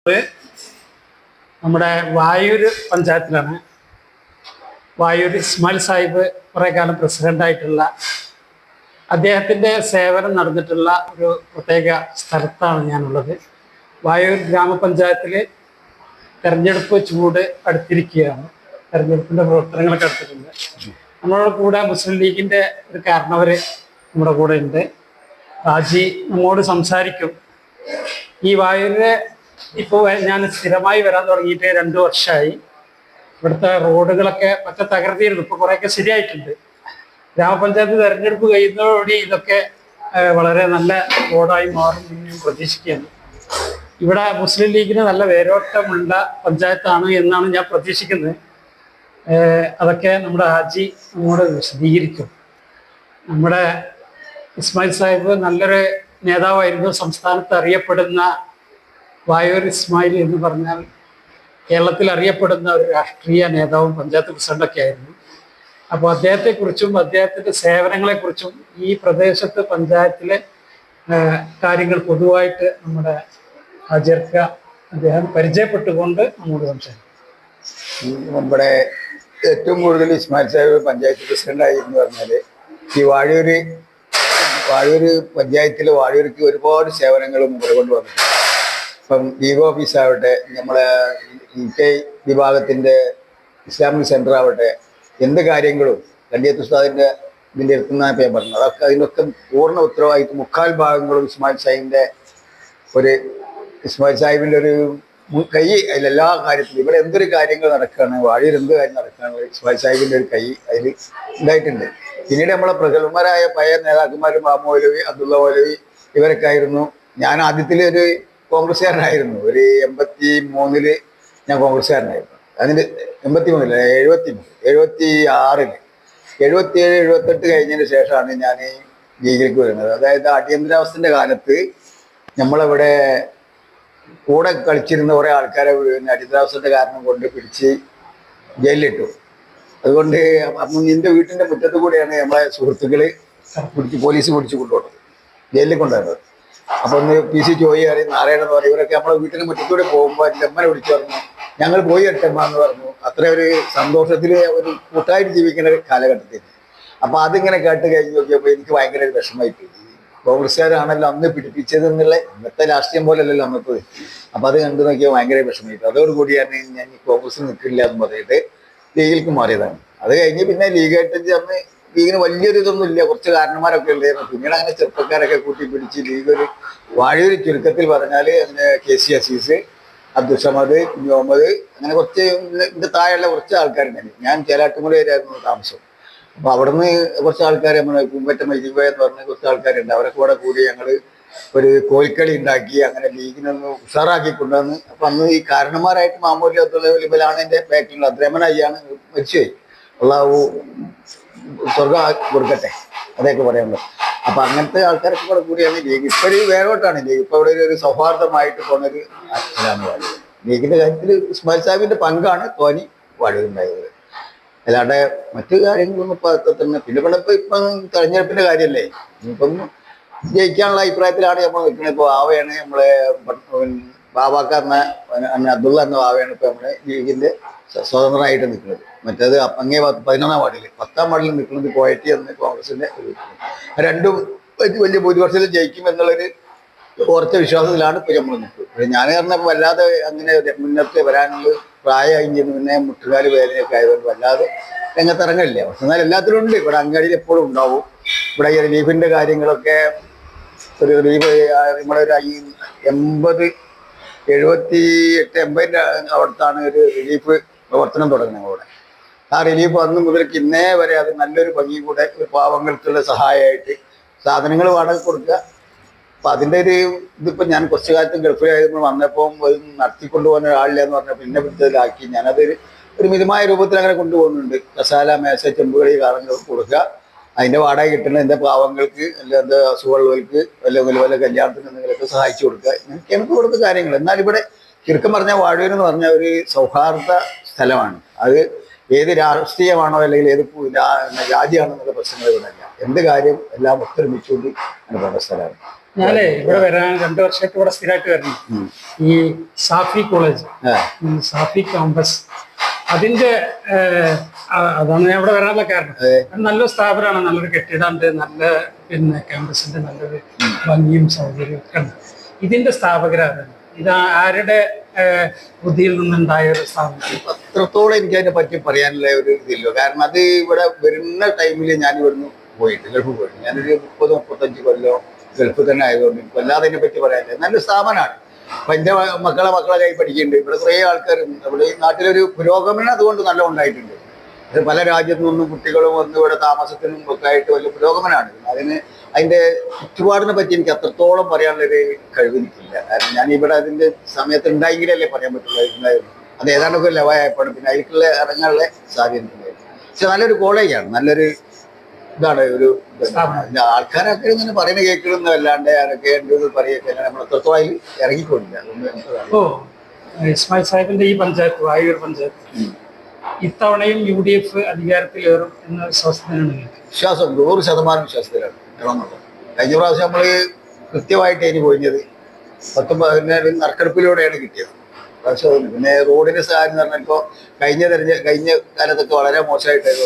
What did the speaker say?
നമ്മുടെ വായൂര് പഞ്ചായത്തിലാണ്. വായൂർ ഇസ്മായിൽ സാഹിബ് കുറേ കാലം പ്രസിഡൻ്റായിട്ടുള്ള അദ്ദേഹത്തിൻ്റെ സേവനം നടന്നിട്ടുള്ള ഒരു പ്രത്യേക സ്ഥലത്താണ് ഞാനുള്ളത്. വായൂർ ഗ്രാമപഞ്ചായത്തിൽ തെരഞ്ഞെടുപ്പ് ചൂട് അടുത്തിരിക്കുകയാണ്. തെരഞ്ഞെടുപ്പിൻ്റെ പ്രവർത്തനങ്ങളൊക്കെ അടുത്തിട്ടുണ്ട്. നമ്മളോട് കൂടെ മുസ്ലിം ലീഗിൻ്റെ ഒരു കാരണവർ നമ്മുടെ കൂടെ ഉണ്ട്. ഹാജി നമ്മോട് സംസാരിക്കും. ഈ വായൂരിലെ ഇപ്പോൾ ഞാൻ സ്ഥിരമായി വരാൻ തുടങ്ങിയിട്ട് 2 വർഷമായി. ഇവിടുത്തെ റോഡുകളൊക്കെ മറ്റേ തകർത്തിയിരുന്നു, ഇപ്പോൾ കുറേയൊക്കെ ശരിയായിട്ടുണ്ട്. ഗ്രാമപഞ്ചായത്ത് തെരഞ്ഞെടുപ്പ് കഴിയുന്നതോടുകൂടി ഇതൊക്കെ വളരെ നല്ല റോഡായി മാറും എന്ന് പ്രതീക്ഷിക്കുകയാണ്. ഇവിടെ മുസ്ലിം ലീഗിന് നല്ല വേരോട്ടമുള്ള പഞ്ചായത്താണ് എന്നാണ് ഞാൻ പ്രതീക്ഷിക്കുന്നത്. അതൊക്കെ നമ്മുടെ ഹാജി നമ്മോട് വിശദീകരിക്കും. നമ്മുടെ ഇസ്മായിൽ സാഹിബ് നല്ലൊരു നേതാവായിരുന്നു. സംസ്ഥാനത്ത് അറിയപ്പെടുന്ന വായൂർ ഇസ്മായിൽ എന്ന് പറഞ്ഞാൽ കേരളത്തിൽ അറിയപ്പെടുന്ന ഒരു രാഷ്ട്രീയ നേതാവും പഞ്ചായത്ത് പ്രസിഡൻ്റൊക്കെ ആയിരുന്നു. അപ്പോൾ അദ്ദേഹത്തെക്കുറിച്ചും അദ്ദേഹത്തിൻ്റെ സേവനങ്ങളെക്കുറിച്ചും ഈ പ്രദേശത്ത് പഞ്ചായത്തിലെ കാര്യങ്ങൾ പൊതുവായിട്ട് നമ്മുടെ ഹാജിർക്ക് അദ്ദേഹം പരിചയപ്പെട്ടുകൊണ്ട് നമ്മോട് സംസാരിക്കും. നമ്മുടെ ഏറ്റവും കൂടുതൽ ഇസ്മായിൽ സാഹിബ് പഞ്ചായത്ത് പ്രസിഡൻ്റായി എന്ന് പറഞ്ഞാൽ ഈ വാഴൂർ പഞ്ചായത്തിൽ വാഴൂർക്ക് ഒരുപാട് സേവനങ്ങൾ മുമ്പ് കൊണ്ടുവന്നിട്ടുണ്ട്. ഇപ്പം ലീഗ് ഓഫീസാവട്ടെ, നമ്മളെ UK വിഭാഗത്തിൻ്റെ ഇസ്ലാമിക് സെൻ്റർ ആവട്ടെ, എന്ത് കാര്യങ്ങളും കണ്ടിയത്ത് ഉസ്താദിൻ്റെ ഇതിൻ്റെ എത്തുന്ന പേപ്പറിന് അതൊക്കെ അതിനൊക്കെ പൂർണ്ണ ഉത്തരവാദിത്വം 3/4 ഭാഗങ്ങളും ഇസ്മായിൽ സാഹിബിൻ്റെ ഒരു കൈ അതിലെല്ലാ കാര്യത്തിലും. ഇവിടെ എന്തൊരു കാര്യങ്ങൾ നടക്കുകയാണ്, വാഴയിൽ എന്ത് കാര്യം നടക്കുകയാണ്, ഇസ്മായിൽ സാഹിബിൻ്റെ ഒരു കൈ അതിൽ ഉണ്ടായിട്ടുണ്ട്. പിന്നീട് നമ്മളെ പ്രഗത്ഭന്മാരായ പഴയ നേതാക്കന്മാർ മാമു മൗലവി, അബ്ദുള്ള മൗലവി ഇവരൊക്കെ ആയിരുന്നു. ഞാൻ ആദ്യത്തിൽ ഒരു കോൺഗ്രസ്സുകാരനായിരുന്നു. ഒരു 83-ൽ ഞാൻ കോൺഗ്രസ്സുകാരനായിരുന്നു. അതിന് 83-ല്ല, 76-ൽ 77, 78 കഴിഞ്ഞതിന് ശേഷമാണ് ഞാൻ ലീഗിലേക്ക് വരുന്നത്. അതായത് അടിയന്തരാവസ്ഥൻ്റെ കാലത്ത് നമ്മളിവിടെ കൂടെ കളിച്ചിരുന്ന കുറേ ആൾക്കാരെ അടിയന്തരാവസ്ഥൻ്റെ കാരണം കൊണ്ട് പിടിച്ച് ജയിലിലിട്ടു. അതുകൊണ്ട് എൻ്റെ വീട്ടിൻ്റെ മുറ്റത്ത് കൂടെയാണ് നമ്മളെ സുഹൃത്തുക്കൾ പോലീസ് പിടിച്ച് കൊണ്ടുപോകുന്നത്, ജയിലിൽ കൊണ്ടുവരുന്നത്. അപ്പോൾ ഒന്ന് PC ജോയി അറിയും, നാരായണൻ എന്ന് പറയും, ഇവരൊക്കെ നമ്മളെ വീട്ടിൻ്റെ മുറ്റത്തൂടെ പോകുമ്പോൾ എൻ്റെ അമ്മനെ വിളിച്ചു പറഞ്ഞു, ഞങ്ങൾ പോയി എട്ടമ്മ എന്ന് പറഞ്ഞു. അത്ര ഒരു സന്തോഷത്തിൽ ഒരു കൂട്ടായിട്ട് ജീവിക്കുന്ന കാലഘട്ടത്തിൽ. അപ്പോൾ അതിങ്ങനെ കേട്ട് കഴിഞ്ഞ് നോക്കിയപ്പോൾ എനിക്ക് ഭയങ്കര ഒരു വിഷമമായിട്ട്. കോൺഗ്രസ്സുകാരാണല്ലോ അന്ന് പിടിപ്പിച്ചത് എന്നുള്ള, ഇന്നത്തെ രാഷ്ട്രീയം പോലെയല്ലല്ലോ അന്നത്തത്. അപ്പോൾ അത് കണ്ടു നോക്കിയാൽ ഭയങ്കര വിഷമമായിട്ട്. അതോടുകൂടിയാണ് ഞാൻ ഈ കോൺഗ്രസ് നിൽക്കില്ല എന്ന് പറഞ്ഞിട്ട് ലീഗിലേക്ക് മാറിയതാണ്. അത് കഴിഞ്ഞ് പിന്നെ ലീഗായിട്ട് അന്ന് ലീഗിന് വലിയൊരു ഇതൊന്നും ഇല്ല, കുറച്ച് കാരണന്മാരൊക്കെ ഉണ്ടായിരുന്നു. പിന്നീട് അങ്ങനെ ചെറുപ്പക്കാരൊക്കെ കൂട്ടി പിടിച്ച് ലീഗ് ഒരു വാഴൂർ ചുരുക്കത്തിൽ പറഞ്ഞാൽ അങ്ങനെ KC അസീസ്, അബ്ദുൽ സമദ്, മുഹമ്മദ്, അങ്ങനെ കുറച്ച് ഇതിൻ്റെ താഴെയുള്ള കുറച്ച് ആൾക്കാരുണ്ടായിരുന്നു. ഞാൻ ചേലാട്ടുമുലയിലായിരുന്നു താമസം. അപ്പോൾ അവിടുന്ന് കുറച്ച് ആൾക്കാർ നമ്മൾ പൂമ്പറ്റ മൈജിബ എന്ന് പറഞ്ഞ കുറച്ച് ആൾക്കാരുണ്ട്. അവരൊക്കെ കൂടെ കൂടി ഞങ്ങൾ ഒരു കോൽക്കളി ഉണ്ടാക്കി അങ്ങനെ ലീഗിനൊന്ന് ഉഷാറാക്കി കൊണ്ടുവന്ന്. അപ്പം അന്ന് ഈ കാരണന്മാരായിട്ട് മാമൂലി അബ്ദുള്ള ലിബലാണ് എൻ്റെ ബാക്കിലുള്ള അദ്രമനായിയാണ് മരിച്ചുപോയി. അള്ളാഹു സ്വർഗം കൊടുക്കട്ടെ, അതൊക്കെ പറയുന്നത്. അപ്പം അങ്ങനത്തെ ആൾക്കാരൊക്കെ കൂടെ കൂടിയാണ് ലീഗ്. ഇപ്പോൾ ഒരു വേറോട്ടാണ് ലീഗ്. ഇപ്പോൾ ഇവിടെ ഒരു സൗഹാർദ്ദമായിട്ട് പോകുന്നൊരു വാഴൂർ. ലീഗിൻ്റെ കാര്യത്തിൽ ഇസ്മായിൽ സാഹിബിൻ്റെ പങ്കാണ് തോനി വാഴൂരുണ്ടായത്. അല്ലാണ്ട് മറ്റു കാര്യങ്ങളൊന്നും ഇപ്പോൾ തന്നെ. പിന്നെ ഇപ്പം തെരഞ്ഞെടുപ്പിൻ്റെ കാര്യമല്ലേ, ഇപ്പം ജയിക്കാനുള്ള അഭിപ്രായത്തിലാണ് നമ്മൾ നിൽക്കുന്നത്. ഇപ്പോൾ ആവയാണ് നമ്മളെ ബാബാക്കാരനെ അബ്ദുള്ള എന്ന ആവയാണ് ഇപ്പോൾ നമ്മുടെ ലീഗിൻ്റെ സ്വതന്ത്രമായിട്ട് നിൽക്കുന്നത്. മറ്റേത് അങ്ങേ 11-ാം വാർഡിൽ 10-ാം വാർഡിൽ നിൽക്കുന്നത് കോയറ്റി എന്ന് കോൺഗ്രസിൻ്റെ രണ്ടും വലിയ ഭൂരിപക്ഷത്തിൽ ജയിക്കും എന്നുള്ളൊരു ഉറച്ച വിശ്വാസത്തിലാണ് ഇപ്പോൾ നമ്മൾ നിൽക്കുന്നത്. ഞാൻ പറഞ്ഞപ്പോൾ വല്ലാതെ അങ്ങനെ മുന്നത്തെ വരാനുള്ള പ്രായമായി പിന്നെ മുട്ടുകാല് വേദനയൊക്കെ ആയതുകൊണ്ട് വല്ലാതെ രംഗത്തിറങ്ങില്ല. പക്ഷെ എന്നാൽ എല്ലാത്തിലും ഉണ്ട്. ഇവിടെ അങ്ങാടിയിൽ എപ്പോഴും ഉണ്ടാവും. ഇവിടെ ഈ റിലീഫിൻ്റെ കാര്യങ്ങളൊക്കെ ഒരു റിലീഫ് നമ്മുടെ ഒരു 80, 78, 80 അവിടത്താണ് ഒരു റിലീഫ് പ്രവർത്തനം തുടങ്ങുന്നത്. അവിടെ ആ റിലീഫ് അന്ന് മുതൽക്ക് ഇന്നേ വരെ അത് നല്ലൊരു ഭംഗി കൂടെ പാവങ്ങൾക്കുള്ള സഹായമായിട്ട് സാധനങ്ങൾ വാടക കൊടുക്കുക. അപ്പം അതിൻ്റെ ഒരു ഇതിപ്പോൾ ഞാൻ കുറച്ച് കാലത്തും ഗൾഫിലായിരുന്നു. വന്നപ്പോൾ നടത്തിക്കൊണ്ടുപോകുന്ന ഒരാളില്ല എന്ന് പറഞ്ഞാൽ പിന്നെ പിടിച്ചതിലാക്കി ഞാനതൊരു മിതമായ രൂപത്തിൽ അങ്ങനെ കൊണ്ടുപോകുന്നുണ്ട്. കസാല, മേശ, ചെമ്പുകളി കാര്യങ്ങൾ കൊടുക്കുക. അതിൻ്റെ വാടക കിട്ടുന്ന എൻ്റെ പാവങ്ങൾക്ക്, അല്ലെങ്കിൽ എന്താ അസുഖമുള്ളവർക്ക്, അല്ലെങ്കിൽ വല്ല കല്യാണത്തിന് എന്തെങ്കിലുമൊക്കെ സഹായിച്ചു കൊടുക്കുക. എനിക്ക് കൊടുത്ത കാര്യങ്ങൾ. എന്നാൽ ഇവിടെ ചുരുക്കം പറഞ്ഞാൽ വാഴൂർ എന്ന് പറഞ്ഞാൽ ഒരു സൗഹാർദ്ദ സ്ഥലമാണ്. അത് ഏത് രാഷ്ട്രീയമാണോ അല്ലെങ്കിൽ ഏത് ജാതിയാണോ എന്നുള്ള പ്രശ്നങ്ങൾ ഇവിടെ ഇല്ല. എന്ത് കാര്യം എല്ലാം ഒത്തൊരുമിച്ചുകൊണ്ട് അനുഭവ സ്ഥലമാണ്. ഞാനേ ഇവിടെ വരാൻ 2 വർഷമായിട്ട് ഇവിടെ സ്ഥിരമായിട്ട് വരണം. ഈ സാഫി കോളേജ്, സാഫി ക്യാമ്പസ്, അതിന്റെ അതാണ് ഞാൻ ഇവിടെ വരാനുള്ള കാരണം. നല്ലൊരു സ്ഥാപനമാണ്, നല്ലൊരു കെട്ടിടമുണ്ട്, നല്ല പിന്നെ ക്യാമ്പസിന്റെ നല്ലൊരു ഭംഗിയും സൗകര്യവും ഒക്കെ ഉണ്ട്. ഇതിന്റെ സ്ഥാപകരാണ്. ഇത് ആരുടെ ബുദ്ധിയിൽ നിന്നുണ്ടായ ഒരു സ്ഥാപനം? അത്രത്തോളം എനിക്ക് അതിനെ പറ്റി പറയാനുള്ള ഒരു ഇതില്ല. കാരണം അത് ഇവിടെ വരുന്ന ടൈമിൽ ഞാൻ ഇവിടുന്ന് പോയിട്ട് ഗൾഫിൽ പോയിട്ട് ഞാനൊരു 30-35 കൊല്ലം ഗൾഫിൽ തന്നെ ആയതുകൊണ്ട് എനിക്ക് വല്ലാതെ അതിനെ പറ്റി പറയാനില്ല. നല്ലൊരു സ്ഥാപനമാണ്. അപ്പൊ എൻ്റെ മക്കളെ കൈ പഠിക്കുന്നുണ്ട്. ഇവിടെ കുറേ ആൾക്കാരും ഇവിടെ ഈ നാട്ടിലൊരു പുരോഗമനം അതുകൊണ്ട് നല്ല ഉണ്ടായിട്ടുണ്ട്. അത് പല രാജ്യത്തു നിന്നും കുട്ടികളും വന്ന് ഇവിടെ താമസത്തിനും ഒക്കെ ആയിട്ട് വലിയ പുരോഗമനമാണ്. അതിന്റെ ചുറ്റുപാടിനെ പറ്റി എനിക്ക് അത്രത്തോളം പറയാനുള്ളൊരു കഴിവ് എനിക്കില്ല. കാരണം ഞാൻ ഇവിടെ അതിന്റെ സമയത്ത് ഉണ്ടായെങ്കിലല്ലേ പറയാൻ പറ്റുള്ളൂ. ഉണ്ടായിരുന്നു അത് ഏതാണ്ടൊക്കെ ലവായപ്പോഴും പിന്നെ അതിലേക്കുള്ള ഇറങ്ങാനുള്ള സാധ്യത ഉണ്ടായിരുന്നു. പക്ഷെ നല്ലൊരു കോളേജാണ്, നല്ലൊരു ഇതാണ്. ഒരു ആൾക്കാരൊക്കെ ഇങ്ങനെ പറയുന്ന കേൾക്കണമെന്നല്ലാണ്ട് ആരൊക്കെ ഉണ്ട് പറയൊക്കെ നമ്മൾ എത്രത്തോളം അതിൽ ഇറങ്ങിക്കൊണ്ടില്ല. ഓ, ഇസ്മായിൽ സാഹിബിന്റെ ഈ പഞ്ചായത്ത്, വായൂർ പഞ്ചായത്ത്, ഇത്തവണയും UDF അധികാരത്തിലേറും എന്ന വിശ്വാസത്തിനാണ്. വിശ്വാസം 100% വിശ്വാസത്തിലാണ് ഇറങ്ങുന്നത്. കഴിഞ്ഞ പ്രാവശ്യം നമ്മൾ കൃത്യമായിട്ട് അതിന് പോയത് 19 നറുക്കെടുപ്പിലൂടെയാണ് കിട്ടിയത്. പക്ഷേ പിന്നെ റോഡിന്റെ സാഹചര്യം എന്ന് പറഞ്ഞാൽ ഇപ്പോൾ കഴിഞ്ഞ കാലത്തൊക്കെ വളരെ മോശമായിട്ടായിരുന്നു.